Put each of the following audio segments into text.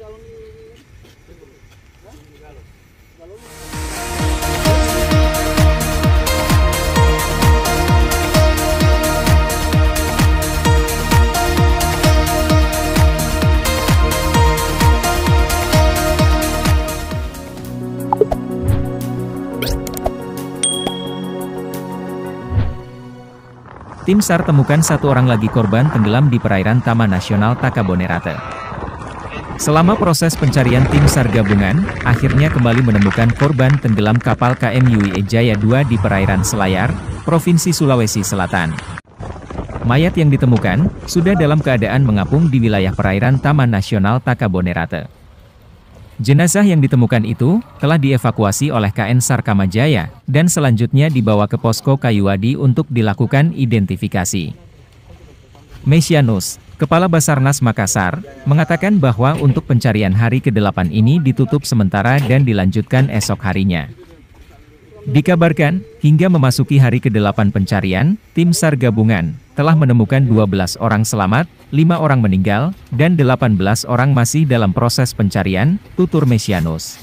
Tim SAR temukan satu orang lagi korban tenggelam di perairan Taman Nasional Takabonerate. Selama proses pencarian tim SAR gabungan, akhirnya kembali menemukan korban tenggelam kapal KM Yuwie Jaya II di perairan Selayar, Provinsi Sulawesi Selatan. Mayat yang ditemukan, sudah dalam keadaan mengapung di wilayah perairan Taman Nasional Takabonerate. Jenazah yang ditemukan itu, telah dievakuasi oleh KN SAR Kamajaya, dan selanjutnya dibawa ke posko Kayuwadi untuk dilakukan identifikasi. Mesianus, Kepala Basarnas Makassar, mengatakan bahwa untuk pencarian hari ke-8 ini ditutup sementara dan dilanjutkan esok harinya. Dikabarkan, hingga memasuki hari ke-8 pencarian, tim SAR gabungan telah menemukan 12 orang selamat, 5 orang meninggal, dan 18 orang masih dalam proses pencarian, tutur Mesianus.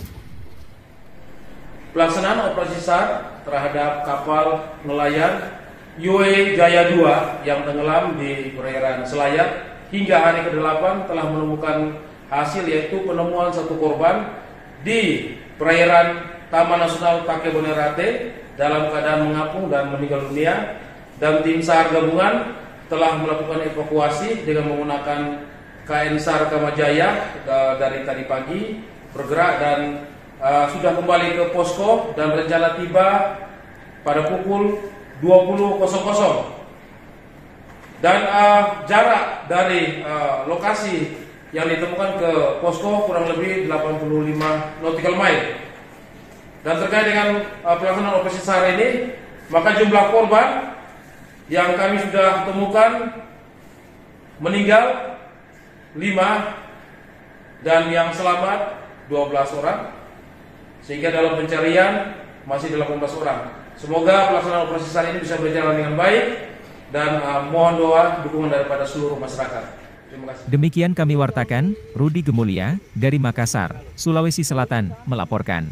Pelaksanaan operasi SAR terhadap kapal nelayan Yuwie Jaya II yang tenggelam di perairan Selayar hingga hari ke-8 telah menemukan hasil, yaitu penemuan satu korban di perairan Taman Nasional Takabonerate dalam keadaan mengapung dan meninggal dunia, dan tim SAR gabungan telah melakukan evakuasi dengan menggunakan KN SAR Kamajaya dari tadi pagi bergerak dan sudah kembali ke posko dan rencana tiba pada pukul 20.00. Dan jarak dari lokasi yang ditemukan ke posko kurang lebih 85 nautical mile. Dan terkait dengan pelaksanaan operasi SAR ini, maka jumlah korban yang kami sudah temukan meninggal 5 dan yang selamat 12 orang, sehingga dalam pencarian masih 18 orang. Semoga pelaksanaan operasi SAR ini bisa berjalan dengan baik dan mohon doa dukungan daripada seluruh masyarakat. Terima kasih. Demikian kami wartakan, Rudi Gemulia, dari Makassar, Sulawesi Selatan, melaporkan.